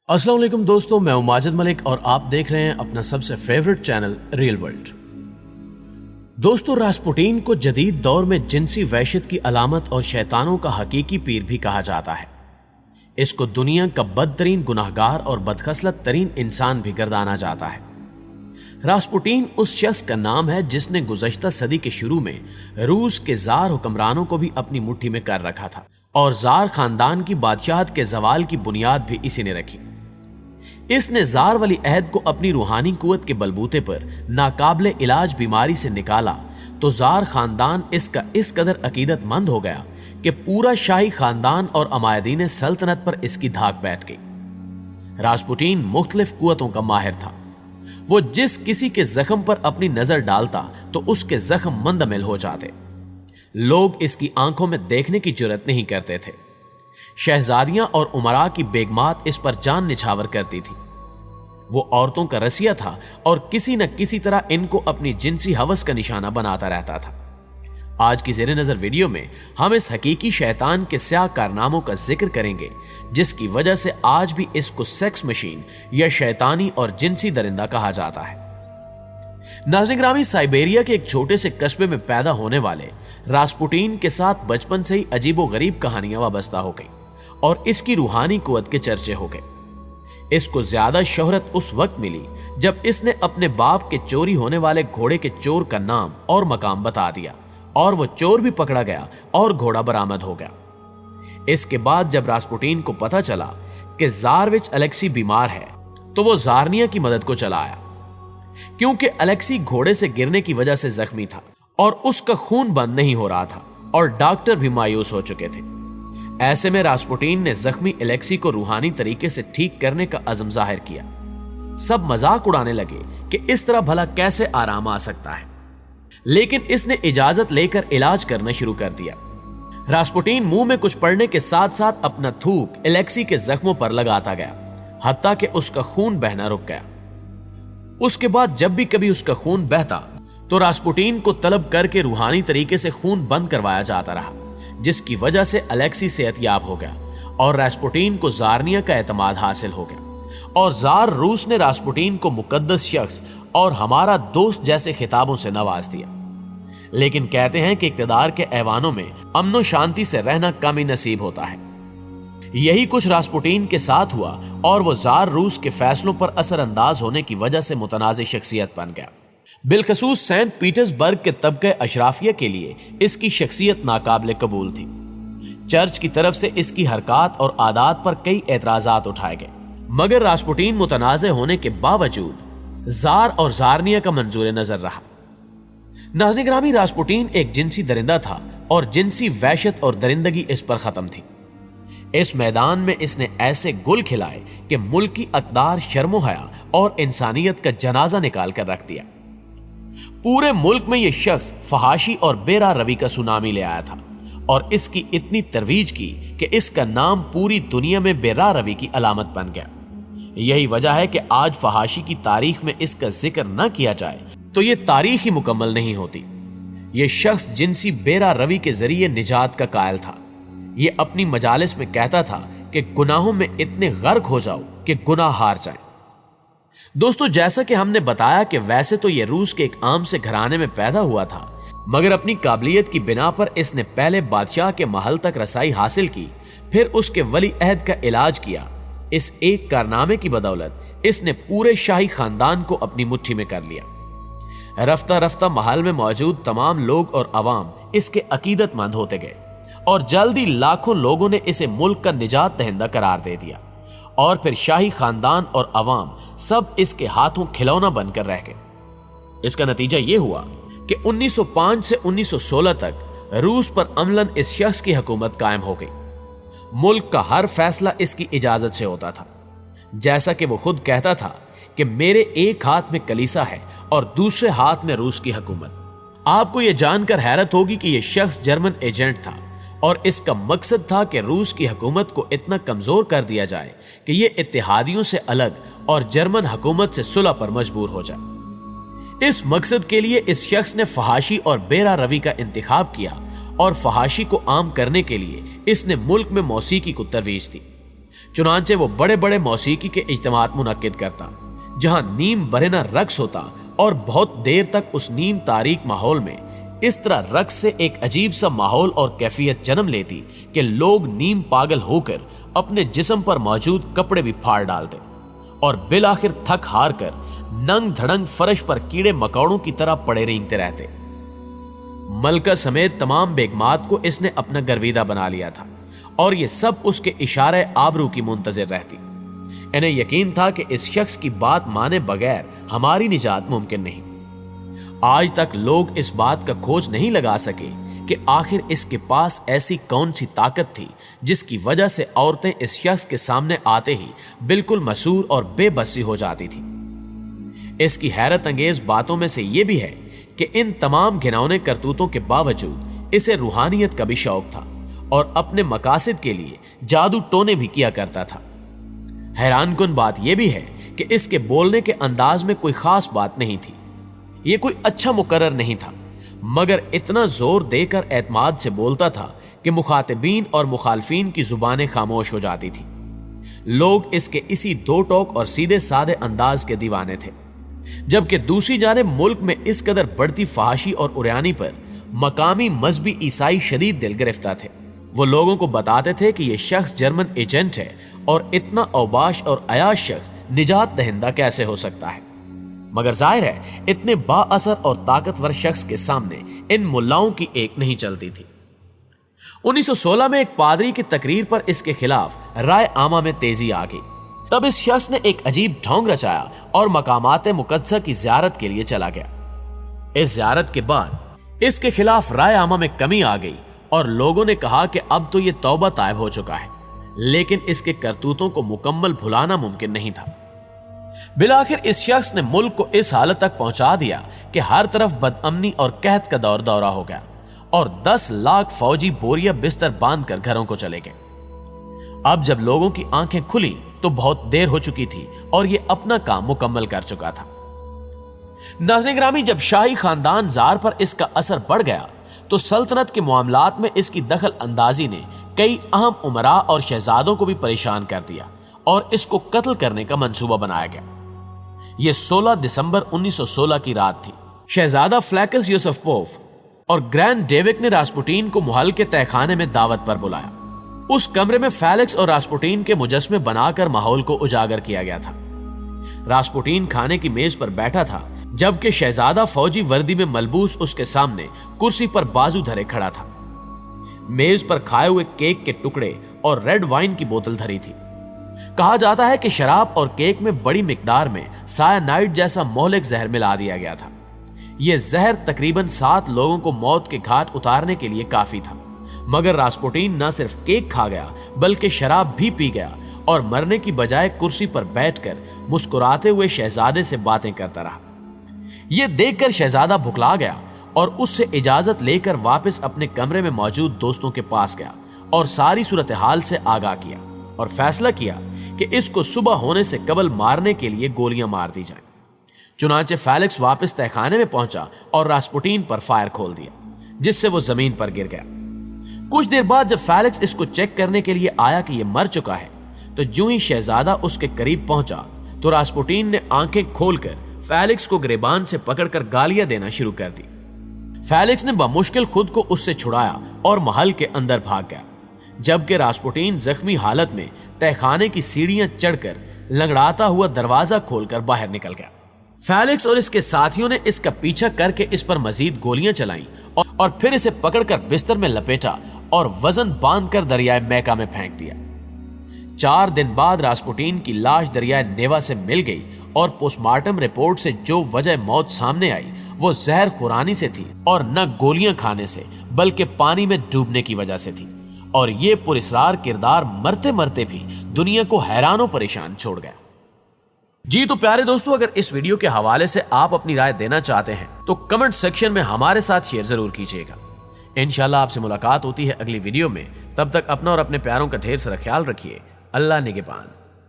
अस्सलाम वालेकुम दोस्तों, मैं हूं माजिद मलिक और आप देख रहे हैं अपना सबसे फेवरेट चैनल रियल वर्ल्ड। दोस्तों, रास्पुटीन को जदीद दौर में जिनसी वहशत की अलामत और शैतानों का हकीकी पीर भी कहा जाता है। इसको दुनिया का बदतरीन गुनाहगार और बदखसलत तरीन इंसान भी गर्दाना जाता है। रास्पुटीन उस शख्स का नाम है जिसने गुज़श्ता सदी के शुरू में रूस के जार हुक्मरानों को भी अपनी मुट्ठी में कर रखा था और जार खानदान की बादशाहत के जवाल की बुनियाद भी इसी ने रखी। इसने जार वली अहद को अपनी रूहानी कुव्वत के बलबूते पर नाकाबिले इलाज बीमारी से निकाला तो जार खानदान इसका इस कदर अकीदतमंद हो गया कि पूरा शाही खानदान और अमायदीन सल्तनत पर इसकी धाक बैठ गई। रास्पुटीन मुख्तलिफ कुव्वतों का माहिर था। वो जिस किसी के जख्म पर अपनी नजर डालता तो उसके जख्म मंदमिल हो जाते। लोग इसकी आंखों में देखने की जुर्रत नहीं करते थे। शहजादियां और उमरा की बेगमात इस पर जान निछावर करती थी। वो औरतों का रसिया था और किसी न किसी तरह इनको अपनी जिनसी हवस का निशाना बनाता रहता था। आज की ज़ेरे नजर वीडियो में हम इस हकीकी शैतान के स्याह कारनामों का जिक्र करेंगे जिसकी वजह से आज भी इसको सेक्स मशीन या शैतानी और जिनसी दरिंदा कहा जाता है। नाज़रीन ग्रामी, साइबेरिया के एक छोटे से कस्बे में पैदा होने वाले रास्पुटीन के साथ बचपन से ही अजीबो गरीब कहानियां वाबस्ता हो गई और इसकी रूहानी कुव्वत के चर्चे हो गए। इसको ज्यादा शोहरत उस वक्त मिली जब इसने अपने बाप के चोरी होने वाले घोड़े के चोर का नाम और मकाम बता दिया और वो चोर भी पकड़ा गया और घोड़ा बरामद हो गया। इसके बाद जब रास्पुटीन को पता चला कि ज़ारविच अलेक्सी बीमार है तो वो ज़ारनिया की मदद को चला आया। क्योंकि अलेक्सी घोड़े से गिरने की वजह से जख्मी था और उसका खून बंद नहीं हो रहा था और डॉक्टर भी मायूस हो चुके थे। ऐसे में रास्पुटीन ने जख्मी अलेक्सी को रूहानी तरीके से ठीक करने का अज़म जाहिर किया। सब मजाक उड़ाने लगे कि इस तरह भला कैसे आराम आ सकता है, लेकिन इसने इजाजत लेकर इलाज करना शुरू कर दिया। रास्पुटीन मुंह में कुछ पड़ने के साथ साथ अपना थूक अलेक्सी के जख्मों पर लगाता गया, हत्ता कि उसका खून बहना रुक गया। उसके बाद जब भी कभी उसका खून बहता तो रास्पुटीन को तलब करके रूहानी तरीके से खून बंद करवाया जाता रहा, जिसकी वजह से अलेक्सी सेहतयाब हो गया और रास्पुटीन को ज़ारनिया का एतमाद हासिल हो गया और ज़ार रूस ने रास्पुटीन को मुकद्दस शख्स और हमारा दोस्त जैसे खिताबों से नवाज दिया। लेकिन कहते हैं कि इक़्तिदार के ऐवानों में अमन शांति से रहना कम ही नसीब होता है। यही कुछ रास्पुटीन के साथ हुआ और वो ज़ार रूस के फैसलों पर असरअंदाज होने की वजह से मुतनाज़ शख्सियत बन गया। बिलखसूस सेंट पीटर्सबर्ग के तबके अशराफिया के लिए इसकी शख्सियत नाकाबिले कबूल थी। चर्च की तरफ से इसकी हरकत और आदात पर कई एतराज़ात उठाए गए, मगर रास्पुटीन मुतनाज़े होने के बावजूद ज़ार और ज़ारनिया का मंजूर नजर रहा। नाज़रीन ग्रामी, रास्पुटीन एक जिनसी दरिंदा था और जिनसी वहशत और दरिंदगी इस पर खत्म थी। इस मैदान में इसने ऐसे गुल खिलाए कि मुल्क की अकदार शर्मो हया और इंसानियत का जनाजा निकाल कर रख दिया। पूरे मुल्क में यह शख्स फहाशी और बेरा रवि का सुनामी ले आया था और इसकी इतनी तरवीज की कि इसका नाम पूरी दुनिया में बेरा रवि की अलामत बन गया। यही वजह है कि आज फहाशी की तारीख में इसका जिक्र न किया जाए तो यह तारीख ही मुकम्मल नहीं होती। यह शख्स जिनसी बेरा रवि के जरिए निजात का कायल था। ये अपनी मजालिस में कहता था कि गुनाहों में इतने गर्क हो जाओ कि गुनाह हार जाए। दोस्तों, जैसा कि हमने बताया कि वैसे तो ये रूस के एक आम से घराने में पैदा हुआ था, मगर अपनी काबिलियत की बिना पर इसने पहले बादशाह के महल तक रसाई हासिल की, फिर उसके वली अहद का इलाज किया। इस एक कारनामे की बदौलत इसने पूरे शाही खानदान को अपनी मुट्ठी में कर लिया। रफ्ता रफ्ता महल में मौजूद तमाम लोग और अवाम इसके अकीदतमंद होते गए और जल्दी लाखों लोगों ने इसे मुल्क का निजात दहिंदा करार दे दिया और फिर शाही खानदान और अवाम सब इसके हाथों खिलौना बनकर रह गए। इसका नतीजा यह हुआ कि 1905 से 1916 तक रूस पर अमलन इस शख्स की हुकूमत कायम हो गई। मुल्क का हर फैसला इसकी इजाजत से होता था। जैसा कि वो खुद कहता था कि मेरे एक हाथ में कलीसा है और दूसरे हाथ में रूस की हुकूमत। आपको यह जानकर हैरत होगी कि यह शख्स जर्मन एजेंट था और इसका मकसद था कि रूस की हुकूमत को इतना कमजोर कर दिया जाए कि ये इत्तेहादियों से अलग और जर्मन हुकूमत से सुलह पर मजबूर हो जाए। इस मकसद के लिए इस शख्स ने फहाशी और बेरा रवि का इंतखाब किया और फहाशी को आम करने के लिए इसने मुल्क में मौसीकी को तरवीज दी। चुनांचे वो बड़े बड़े मौसीकी के इज्तिमात मुनक्किद करता, जहां नीम बरना रक्स होता और बहुत देर तक उस नीम तारीक माहौल में इस तरह रक्स से एक अजीब सा माहौल और कैफियत जन्म लेती कि लोग नीम पागल होकर अपने जिस्म पर मौजूद कपड़े भी फाड़ डालते और बिल आखिर थक हार कर नंग धड़ंग फर्श पर कीड़े मकौड़ों की तरह पड़े रेंगते रहते। मलका समेत तमाम बेगमात को इसने अपना गर्विदा बना लिया था और ये सब उसके इशारे आबरू की मुंतजिर रहती। इन्हें यकीन था कि इस शख्स की बात माने बगैर हमारी निजात मुमकिन नहीं। आज तक लोग इस बात का खोज नहीं लगा सके कि आखिर इसके पास ऐसी कौन सी ताकत थी जिसकी वजह से औरतें इस शख्स के सामने आते ही बिल्कुल मसूर और बेबसी हो जाती थी। इसकी हैरत अंगेज बातों में से यह भी है कि इन तमाम घिनौने करतूतों के बावजूद इसे रूहानियत का भी शौक था और अपने मकासद के लिए जादू टोने भी किया करता था। हैरानकुन बात यह भी है कि इसके बोलने के अंदाज में कोई खास बात नहीं थी, यह कोई अच्छा मुकर्रर नहीं था, मगर इतना जोर देकर एतमाद से बोलता था कि मुखातिबीन और मुखालफीन की जुबानें खामोश हो जाती थी। लोग इसके इसी दो टोक और सीधे साधे अंदाज के दीवाने थे, जबकि दूसरी जानिब मुल्क में इस कदर बढ़ती फहाशी और उरियानी पर मकामी मजहबी ईसाई शदीद दिल गिरफ्तार थे। वो लोगों को बताते थे कि यह शख्स जर्मन एजेंट है और इतना औबाश और अयाश शख्स निजात दहिंदा कैसे हो सकता है। मगर जाहिर है इतने बाअसर और ताकतवर शख्स के सामने इन मुल्लाओं की एक नहीं चलती थी। 1916 में एक पादरी की तकरीर पर इसके खिलाफ राय आमा में तेजी आ गई। तब इस शख्स ने एक अजीब ढोंग रचाया और मकामात मुकद्दसा की ज़ियारत के लिए चला गया। इस ज़ियारत के बाद इसके खिलाफ राय आमा में कमी आ गई और लोगों ने कहा कि अब तो ये तौबा तायब हो चुका है, लेकिन इसके करतूतों को मुकम्मल भुलाना मुमकिन नहीं था। बिलाखिर इस शख्स ने मुल्क को इस हालत तक पहुंचा दिया कि हर तरफ बदअमनी और कहत का दौरा हो गया और 10 लाख फौजी बोरिया बिस्तर बांधकर घरों को चले गए। अब जब लोगों की आंखें खुली तो बहुत देर हो चुकी थी और यह अपना काम मुकम्मल कर चुका था। नाज़रीन ग्रामी, जब शाही खानदान जार पर इसका असर बढ़ गया तो सल्तनत के मामलात में इसकी दखल अंदाजी ने कई अहम उमरा और शहजादों को भी परेशान कर दिया और इसको कत्ल करने का मंसूबा बनाया गया। यह 16 दिसंबर 1916 की रात थी। शहजादा फ्लैकस यूसुफपोव और ग्रैंड डेविक ने रास्पुटीन को महल के तहखाने में दावत पर बुलाया। उस कमरे में फेलिक्स और रास्पुटीन के मुजस्मे बनाकर माहौल को उजागर किया गया था। रास्पुटीन खाने की मेज पर बैठा था, जबकि शहजादा फौजी वर्दी में मलबूस उसके सामने कुर्सी पर बाजू धरे खड़ा था। मेज पर खाए हुए केक के टुकड़े और रेड वाइन की बोतल धरी थी। कहा जाता है कि शराब और केक में बड़ी मिकदार में सायानाइड जैसा मोहलिक जहर मिला दिया गया था। यह जहर तकरीबन 7 लोगों को मौत के घाट उतारने के लिए काफी था, मगर रास्पुटीन न सिर्फ केक खा गया बल्कि शराब भी पी गया और मरने की बजाय कुर्सी पर बैठकर मुस्कुराते हुए शहजादे से बातें करता रहा। यह देखकर शहजादा भुखला गया और उससे इजाजत लेकर वापस अपने कमरे में मौजूद दोस्तों के पास गया और सारी सूरत हाल से आगाह किया और फैसला किया कि इसको सुबह होने से कबल मारने के लिए गोलियां मार दी जाएं। चुनांचे फेलिक्स वापस तहखाने में पहुंचा और रास्पुटीन पर फायर खोल दिया, जिससे वो जमीन पर गिर गया। कुछ देर बाद जब फेलिक्स इसको चेक करने के लिए आया कि यह मर चुका है, तो जो ही शहजादा उसके करीब पहुंचा तो रास्पुटीन ने आंखें खोलकर फेलिक्स को गिरबान से पकड़कर गालियां देना शुरू कर दी। फेलिक्स ने बमुश्किल खुद को उससे छुड़ाया और महल के अंदर भाग गया, जबकि रास्पुटीन जख्मी हालत में तहखाने की सीढ़ियां चढ़कर लंगड़ाता हुआ दरवाजा खोलकर बाहर निकल गया। फेलिक्स और इसके साथियों ने इसका पीछा करके इस पर मजीद गोलियां चलाई और फिर इसे पकड़कर बिस्तर में लपेटा और वजन बांधकर दरियाए मैका में फेंक दिया। 4 दिन बाद रास्पुटीन की लाश दरियाए नेवा से मिल गई और पोस्टमार्टम रिपोर्ट से जो वजह मौत सामने आई वो जहर खुरानी से थी और न गोलियां खाने से बल्कि पानी में डूबने की वजह से थी। और ये पुरस्रार किरदार मरते मरते भी दुनिया को हैरान परेशान छोड़ गया। जी तो प्यारे दोस्तों, अगर इस वीडियो के हवाले से आप अपनी राय देना चाहते हैं तो कमेंट सेक्शन में हमारे साथ शेयर जरूर कीजिएगा। इंशाल्लाह आपसे मुलाकात होती है अगली वीडियो में। तब तक अपना और अपने प्यारों का ढेर सारा ख्याल रखिए। अल्लाह निगहबान।